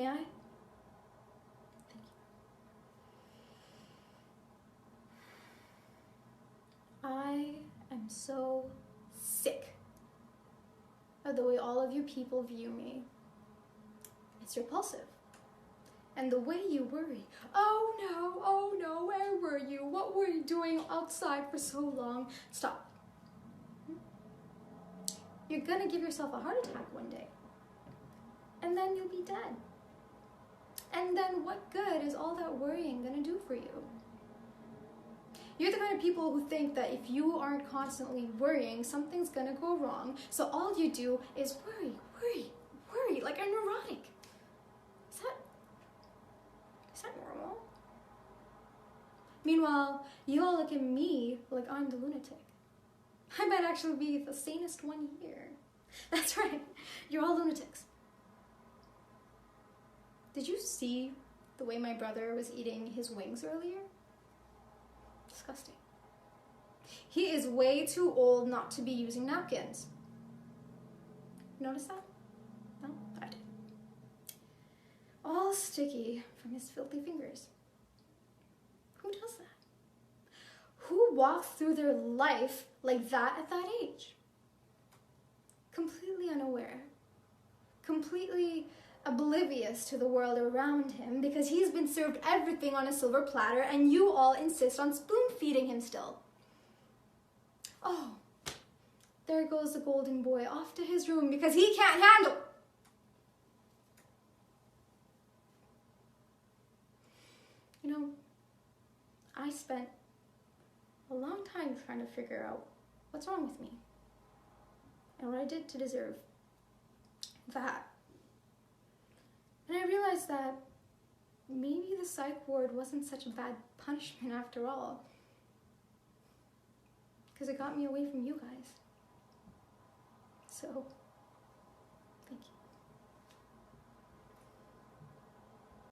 May I? Thank you. I am so sick of the way all of you people view me. It's repulsive. And the way you worry. Oh no, where were you? What were you doing outside for so long? Stop. You're gonna give yourself a heart attack one day. And then you'll be dead. And then what good is all that worrying gonna do for you? You're the kind of people who think that if you aren't constantly worrying, something's gonna go wrong. So all you do is worry like a neurotic. Is that normal? Meanwhile, you all look at me like I'm the lunatic. I might actually be the sanest one here. That's right, you're all lunatics. Did you see the way my brother was eating his wings earlier? Disgusting. He is way too old not to be using napkins. Notice that? No? I did. All sticky from his filthy fingers. Who does that? Who walks through their life like that at that age? Completely unaware. Completely oblivious to the world around him because he's been served everything on a silver platter and you all insist on spoon feeding him still. Oh, there goes the golden boy off to his room because he can't handle. You know, I spent a long time trying to figure out what's wrong with me and what I did to deserve that. And I realized that maybe the psych ward wasn't such a bad punishment after all, because it got me away from you guys. So